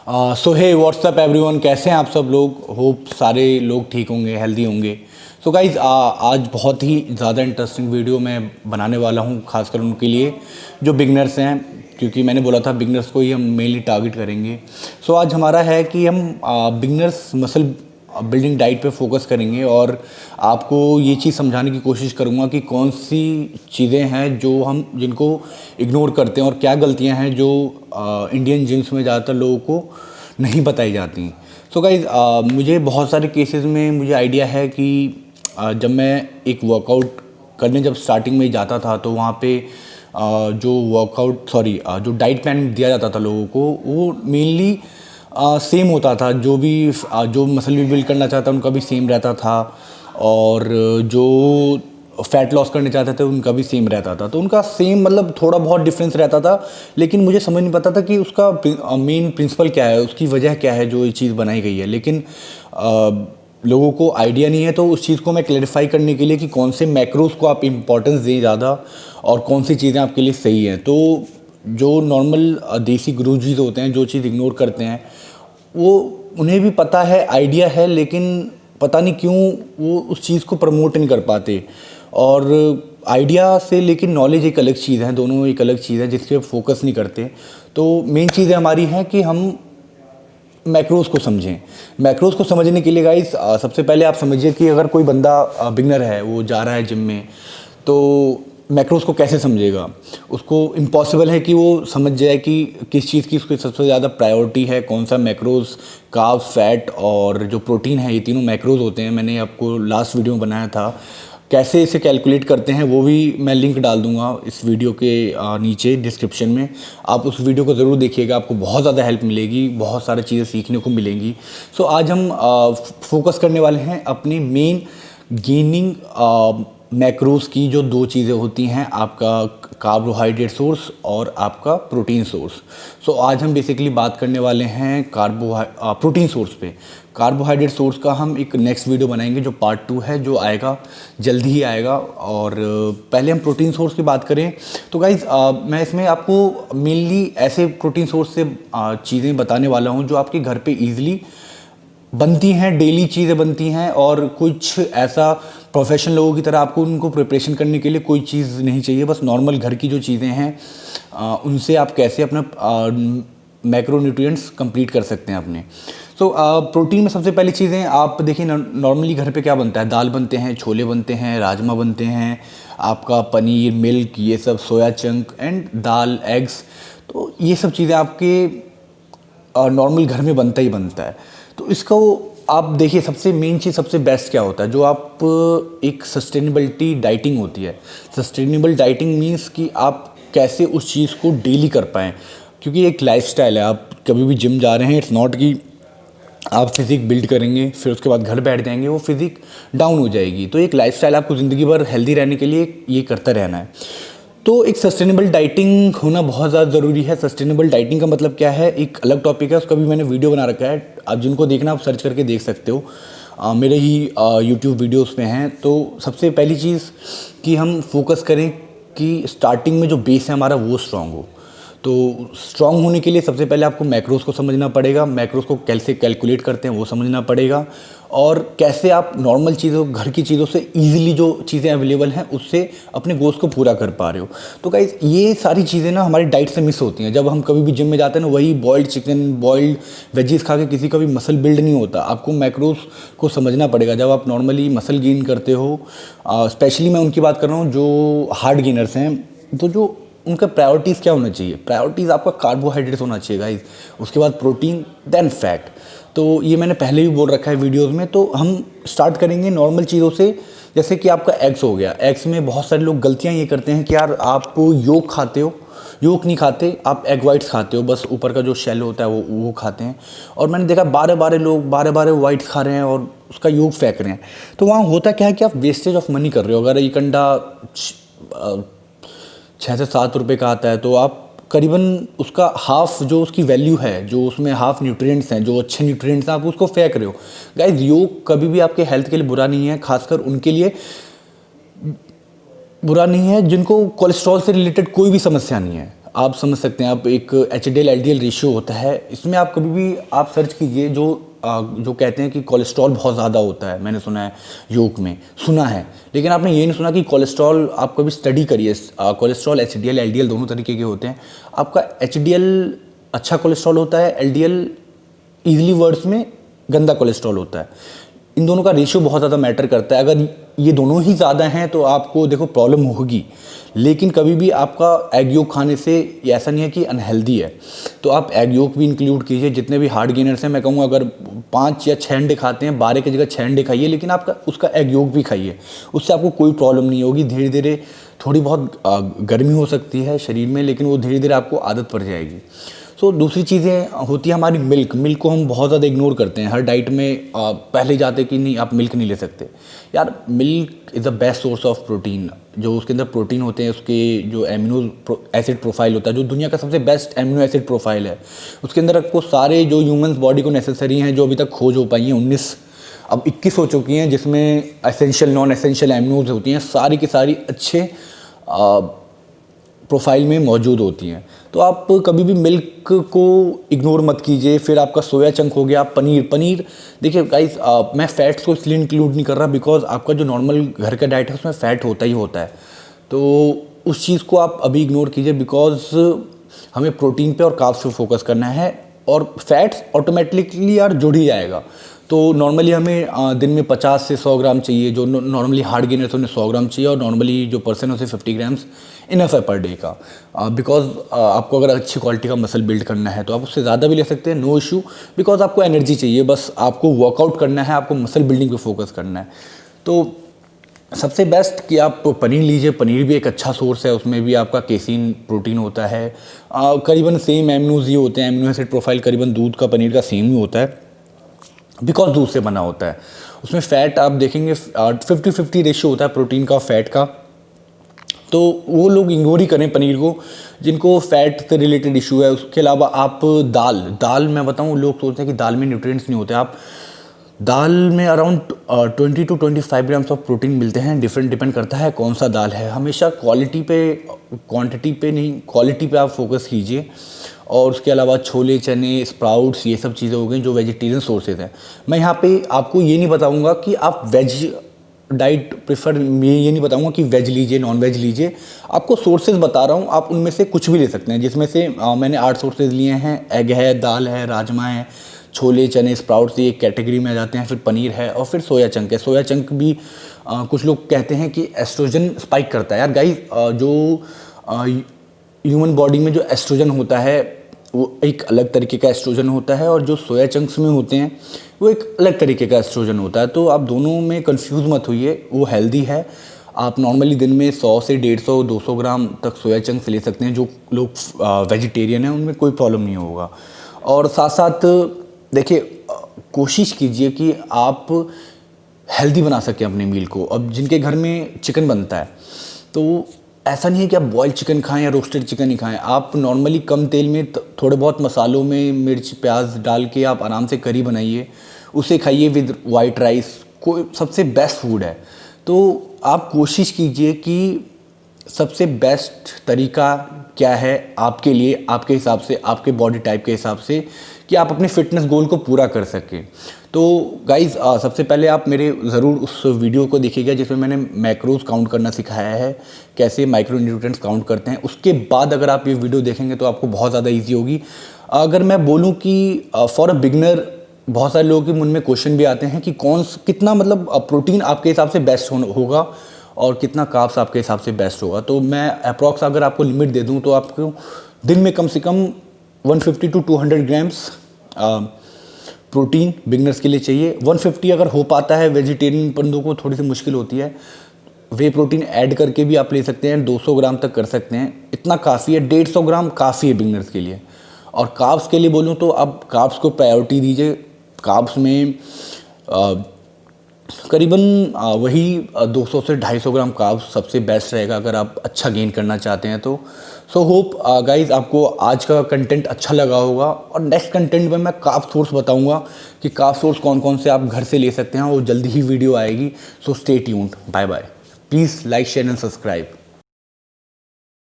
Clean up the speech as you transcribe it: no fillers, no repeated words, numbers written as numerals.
सो हे WhatsApp everyone, कैसे हैं आप सब लोग। होप सारे लोग ठीक होंगे, हेल्दी होंगे। सो गाइज आज बहुत ही ज़्यादा इंटरेस्टिंग वीडियो मैं बनाने वाला हूं, खासकर उनके लिए जो बिगनर्स हैं, क्योंकि मैंने बोला था बिगनर्स को ही हम मेनली टारगेट करेंगे। सो आज हमारा है कि हम बिगनर्स मसल बिल्डिंग डाइट पे फोकस करेंगे और आपको ये चीज़ समझाने की कोशिश करूँगा कि कौन सी चीज़ें हैं जो हम जिनको इग्नोर करते हैं और क्या गलतियां हैं जो इंडियन जिम्स में ज़्यादातर लोगों को नहीं बताई जाती। सो गाइज मुझे बहुत सारे केसेस में मुझे आइडिया है कि जब मैं एक वर्कआउट करने जब स्टार्टिंग में जाता था तो वहाँ पे जो डाइट प्लान दिया जाता था लोगों को वो मेनली सेम होता था। जो मसल बिल्ड करना चाहता उनका भी सेम रहता था और जो फैट लॉस करने चाहते थे उनका भी सेम रहता था। तो उनका सेम मतलब थोड़ा बहुत डिफरेंस रहता था, लेकिन मुझे समझ नहीं पता था कि उसका मेन प्रिंसिपल क्या है, उसकी वजह क्या है जो ये चीज़ बनाई गई है। लेकिन लोगों को आइडिया नहीं है, तो उस चीज़ को मैं क्लैरिफाई करने के लिए कि कौन से मैक्रोस को आप इम्पोर्टेंस दें ज़्यादा और कौन सी चीज़ें आपके लिए सही हैं। तो जो नॉर्मल देसी गुरुजीज होते हैं जो चीज़ इग्नोर करते हैं वो उन्हें भी पता है, आइडिया है, लेकिन पता नहीं क्यों वो उस चीज़ को प्रमोट नहीं कर पाते। और आइडिया से लेकिन नॉलेज एक अलग चीज़ है, दोनों एक अलग चीज़ है जिसके फोकस नहीं करते। तो मेन चीज़ें हमारी हैं कि हम मैक्रोस को समझें। मैक्रोस को समझने के लिए गाइस सबसे पहले आप समझिए कि अगर कोई बंदा बिगनर है, वो जा रहा है जिम में, तो मैक्रोस को कैसे समझेगा। उसको इम्पॉसिबल है कि वो समझ जाए कि किस चीज़ की उसकी सबसे ज़्यादा प्रायोरिटी है, कौन सा मैक्रोस, कार्ब्स, फैट और जो प्रोटीन है, ये तीनों मैक्रोस होते हैं। मैंने आपको लास्ट वीडियो में बनाया था कैसे इसे कैलकुलेट करते हैं, वो भी मैं लिंक डाल दूंगा इस वीडियो के नीचे डिस्क्रिप्शन में। आप उस वीडियो को ज़रूर देखिएगा, आपको बहुत ज़्यादा हेल्प मिलेगी, बहुत सारी चीज़ें सीखने को मिलेंगी। सो आज हम फोकस करने वाले हैं अपनी मेन गेनिंग मैक्रोस की जो दो चीज़ें होती हैं, आपका कार्बोहाइड्रेट सोर्स और आपका प्रोटीन सोर्स। सो आज हम बेसिकली बात करने वाले हैं प्रोटीन सोर्स पे। कार्बोहाइड्रेट सोर्स का हम एक नेक्स्ट वीडियो बनाएंगे जो पार्ट 2 है, जो आएगा जल्दी ही आएगा। और पहले हम प्रोटीन सोर्स की बात करें तो गाइज मैं इसमें आपको मेनली ऐसे प्रोटीन सोर्स से चीज़ें बताने वाला हूँ जो आपके घर पे ईजिली बनती हैं, डेली चीज़ें बनती हैं और कुछ ऐसा प्रोफेशनल लोगों की तरह आपको उनको प्रिपरेशन करने के लिए कोई चीज़ नहीं चाहिए। बस नॉर्मल घर की जो चीज़ें हैं उनसे आप कैसे अपना मैक्रोन्यूट्रिएंट्स कंप्लीट कर सकते हैं अपने। सो प्रोटीन में सबसे पहली चीज़ें आप देखिए, नॉर्मली घर पे क्या बनता है, दाल बनते हैं, छोले बनते हैं, राजमा बनते हैं, आपका पनीर, मिल्क, ये सब, सोया चंक एंड दाल, एग्स। तो ये सब चीज़ें आपके नॉर्मल घर में बनता ही बनता है। तो इसको आप देखिए, सबसे मेन चीज़, सबसे बेस्ट क्या होता है, जो आप एक सस्टेनेबिलिटी डाइटिंग होती है। सस्टेनेबल डाइटिंग मीन्स कि आप कैसे उस चीज़ को डेली कर पाएँ, क्योंकि एक लाइफस्टाइल है। आप कभी भी जिम जा रहे हैं, इट्स नॉट कि आप फिज़िक बिल्ड करेंगे फिर उसके बाद घर बैठ जाएंगे, वो फिज़िक डाउन हो जाएगी। तो एक लाइफस्टाइल आपको ज़िंदगी भर हेल्दी रहने के लिए ये करता रहना है। तो एक सस्टेनेबल डाइटिंग होना बहुत ज़्यादा ज़रूरी है। सस्टेनेबल डाइटिंग का मतलब क्या है, एक अलग टॉपिक है, उसका भी मैंने वीडियो बना रखा है। आप जिनको देखना आप सर्च करके देख सकते हो, मेरे ही यूट्यूब वीडियोस में हैं। तो सबसे पहली चीज़ कि हम फोकस करें कि स्टार्टिंग में जो बेस है हमारा वो स्ट्रॉन्ग हो। तो स्ट्रॉन्ग होने के लिए सबसे पहले आपको मैक्रोस को समझना पड़ेगा, मैक्रोस को कैसे कैलकुलेट करते हैं वो समझना पड़ेगा, और कैसे आप नॉर्मल चीज़ों, घर की चीज़ों से इजीली जो चीज़ें अवेलेबल हैं उससे अपने गोल्स को पूरा कर पा रहे हो। तो गाइस ये सारी चीज़ें ना हमारी डाइट से मिस होती हैं। जब हम कभी भी जिम में जाते हैं ना, वही बॉइल्ड चिकन, बॉइल्ड वेजीज खा के किसी का भी मसल बिल्ड नहीं होता। आपको मैक्रोस को समझना पड़ेगा जब आप नॉर्मली मसल गेन करते हो। स्पेशली मैं उनकी बात कर रहा हूँ जो हार्ड गेनर्स हैं। तो जो उनका प्रायोरिटीज़ क्या होना चाहिए, प्रायोरिटीज़ आपका कार्बोहाइड्रेट्स होना चाहिए गाइस, उसके बाद प्रोटीन, देन फैट। तो ये मैंने पहले भी बोल रखा है वीडियोस में। तो हम स्टार्ट करेंगे नॉर्मल चीज़ों से, जैसे कि आपका एग्स हो गया। एग्स में बहुत सारे लोग गलतियां ये करते हैं कि यार आप योक खाते हो, योक नहीं खाते, आप एग वाइट्स खाते हो, बस ऊपर का जो शेल होता है वो खाते हैं। और मैंने देखा 12-12 लोग 12-12 वाइट्स खा रहे हैं और उसका योक फेंक रहे हैं। तो वहाँ होता क्या है कि आप वेस्टेज ऑफ मनी कर रहे हो। अगर एक अंडा 6 से 7 रुपये का आता है तो आप करीबन उसका हाफ, जो उसकी वैल्यू है, जो उसमें हाफ न्यूट्रिएंट्स हैं, जो अच्छे न्यूट्रिएंट्स हैं, आप उसको फेंक रहे हो। गाइस योग कभी भी आपके हेल्थ के लिए बुरा नहीं है, खासकर उनके लिए बुरा नहीं है जिनको कोलेस्ट्रॉल से रिलेटेड कोई भी समस्या नहीं है। आप समझ सकते हैं, आप एक एचडीएल एलडीएल रेशियो होता है, इसमें आप कभी भी आप सर्च कीजिए, जो कहते हैं कि कोलेस्ट्रॉल बहुत ज़्यादा होता है, मैंने सुना है योग में, सुना है, लेकिन आपने ये नहीं सुना कि कोलेस्ट्रॉल, आप कभी स्टडी करिए, कोलेस्ट्रॉल एचडीएल एलडीएल दोनों तरीके के होते हैं। आपका एचडीएल अच्छा कोलेस्ट्रॉल होता है, एलडीएल ईजिली वर्ड्स में गंदा कोलेस्ट्रॉल होता है। इन दोनों का रेशियो बहुत ज़्यादा मैटर करता है। अगर ये दोनों ही ज़्यादा हैं तो आपको देखो प्रॉब्लम होगी, लेकिन कभी भी आपका एग योक खाने से ये ऐसा नहीं है कि अनहेल्दी है, तो आप एग योक भी इंक्लूड कीजिए। जितने भी हार्ड गेनर्स हैं, मैं कहूँगा अगर 5 या 6 अंडे खाते हैं, 12 की जगह 6 अंडे खाइए, लेकिन आपका उसका एग योक भी खाइए, उससे आपको कोई प्रॉब्लम नहीं होगी। धीरे धीरे थोड़ी बहुत गर्मी हो सकती है शरीर में, लेकिन वो धीरे धीरे आपको आदत पड़ जाएगी। सो दूसरी चीज़ें होती है हमारी मिल्क को हम बहुत ज़्यादा इग्नोर करते हैं हर डाइट में। पहले जाते कि नहीं आप मिल्क नहीं ले सकते, यार milk is the best source of protein. जो उसके अंदर प्रोटीन होते हैं, उसके जो एमिनो एसिड प्रोफाइल होता है, जो दुनिया का सबसे बेस्ट एमिनो एसिड प्रोफाइल है, उसके अंदर आपको सारे जो ह्यूमन्स बॉडी को नेसेसरी हैं, जो अभी तक खोज हो पाई हैं 19, अब 21 हो चुकी हैं, जिसमें एसेंशियल नॉन एसेंशियल एमिनोज होती हैं, सारी की सारी अच्छे प्रोफाइल में मौजूद होती हैं। तो आप कभी भी मिल्क को इग्नोर मत कीजिए। फिर आपका सोया चंक हो गया, पनीर देखिए गाइस, मैं फ़ैट्स को इसलिए इंक्लूड नहीं कर रहा बिकॉज आपका जो नॉर्मल घर का डाइट है उसमें फ़ैट होता ही होता है, तो उस चीज़ को आप अभी इग्नोर कीजिए बिकॉज हमें प्रोटीन पे और कार्ब्स पे फोकस करना है, और फैट्स ऑटोमेटिकली यार जुड़ ही जाएगा। तो नॉर्मली हमें दिन में 50 से 100 ग्राम चाहिए, जो नॉर्मली हार्ड गेनर्स उन्हें 100 ग्राम चाहिए, और नॉर्मली जो पर्सन है उसे 50 ग्राम्स इनफ है पर डे का। बिकॉज आपको अगर अच्छी क्वालिटी का मसल बिल्ड करना है तो आप उससे ज़्यादा भी ले सकते हैं, नो इशू, बिकॉज आपको एनर्जी चाहिए, बस आपको वर्कआउट करना है, आपको मसल बिल्डिंग पे फोकस करना है। तो सबसे बेस्ट कि आप पनीर लीजिए, पनीर भी एक अच्छा सोर्स है, उसमें भी आपका केसीन प्रोटीन होता है, करीबन सेम एमिनोज ही होते हैं, एमिनो एसिड प्रोफाइल करीबन दूध का पनीर का सेम ही होता है, बिकॉज दूध से बना होता है। उसमें फ़ैट आप देखेंगे 50-50 रेशियो होता है प्रोटीन का फैट का, तो वो लोग इग्नोर ही करें पनीर को जिनको फैट से रिलेटेड इशू है। उसके अलावा आप दाल मैं बताऊँ, लोग सोचते हैं कि दाल में न्यूट्रिएंट्स नहीं होते, आप दाल में around 20 to 25 grams of protein मिलते हैं। डिपेंड करता है कौन सा दाल है, हमेशा क्वालिटी पे क्वांटिटी पे नहीं, क्वालिटी पे आप फोकस कीजिए। और उसके अलावा छोले चने स्प्राउट्स ये सब चीज़ें हो गई जो वेजिटेरियन सोर्सेज हैं। मैं यहाँ पे आपको ये नहीं बताऊँगा कि आप वेज डाइट प्रेफर, मैं ये नहीं बताऊँगा कि वेज लीजिए नॉन वेज लीजिए, आपको सोर्सेज बता रहा हूँ, आप उनमें से कुछ भी ले सकते हैं, जिसमें से मैंने 8 सोर्सेज लिए हैं। एग है, दाल है, राजमा है, छोले चने स्प्राउट्स ये कैटेगरी में आ जाते हैं, फिर पनीर है, और फिर सोया चंक है। सोया चंक भी कुछ लोग कहते हैं कि एस्ट्रोजन स्पाइक करता है। यार गाइस, जो ह्यूमन बॉडी में जो एस्ट्रोजन होता है वो एक अलग तरीके का एस्ट्रोजन होता है, और जो सोया चंक्स में होते हैं वो एक अलग तरीके का एस्ट्रोजन होता है। तो आप दोनों में कंफ्यूज मत होइए, वो हेल्दी है। आप नॉर्मली दिन में 100 से 150-200 ग्राम तक सोया चंक्स ले सकते हैं। जो लोग वेजिटेरियन हैं उनमें कोई प्रॉब्लम नहीं होगा। और साथ साथ देखिए, कोशिश कीजिए कि आप हेल्दी बना सकें अपने मील को। अब जिनके घर में चिकन बनता है तो ऐसा नहीं है कि आप बॉइल्ड चिकन खाएं या रोस्टेड चिकन ही खाएं, आप नॉर्मली कम तेल में थोड़े बहुत मसालों में मिर्च प्याज डाल के आप आराम से करी बनाइए, उसे खाइए विद वाइट राइस, कोई सबसे बेस्ट फूड है। तो आप कोशिश कीजिए कि सबसे बेस्ट तरीका क्या है आपके लिए, आपके हिसाब से, आपके बॉडी टाइप के हिसाब से, कि आप अपने फिटनेस गोल को पूरा कर सकें। तो गाइज़, सबसे पहले आप मेरे ज़रूर उस वीडियो को देखिएगा जिसमें मैंने मैक्रोज काउंट करना सिखाया है, कैसे माइक्रो न्यूट्रिएंट्स काउंट करते हैं। उसके बाद अगर आप ये वीडियो देखेंगे तो आपको बहुत ज़्यादा ईजी होगी। अगर मैं बोलूँ कि फॉर अ बिगनर, बहुत सारे लोगों के मन में क्वेश्चन भी आते हैं कि कितना मतलब प्रोटीन आपके हिसाब से बेस्ट होगा और कितना कार्ब्स आपके हिसाब से बेस्ट होगा। तो मैं अप्रॉक्स अगर आपको लिमिट दे दूँ तो आपको दिन में कम से कम 150 to 200 ग्राम्स प्रोटीन बिगनर्स के लिए चाहिए। 150 अगर हो पाता है, वेजिटेरियन बंदों को थोड़ी सी मुश्किल होती है, वे प्रोटीन ऐड करके भी आप ले सकते हैं, 200 ग्राम तक कर सकते हैं, इतना काफ़ी है। 150 ग्राम काफ़ी है बिगनर्स के लिए। और कार्ब्स के लिए बोलूँ तो आप कार्ब्स को प्रायोरिटी दीजिए। कार्ब्स में करीबन वही 200 से 250 ग्राम कार्ब्स सबसे बेस्ट रहेगा अगर आप अच्छा गेन करना चाहते हैं तो। सो होप गाइज आपको आज का कंटेंट अच्छा लगा होगा, और नेक्स्ट कंटेंट में मैं कार्ब सोर्स बताऊंगा कि कार्ब सोर्स कौन कौन से आप घर से ले सकते हैं, और जल्दी ही वीडियो आएगी। So stay tuned, bye bye. Please like share and subscribe.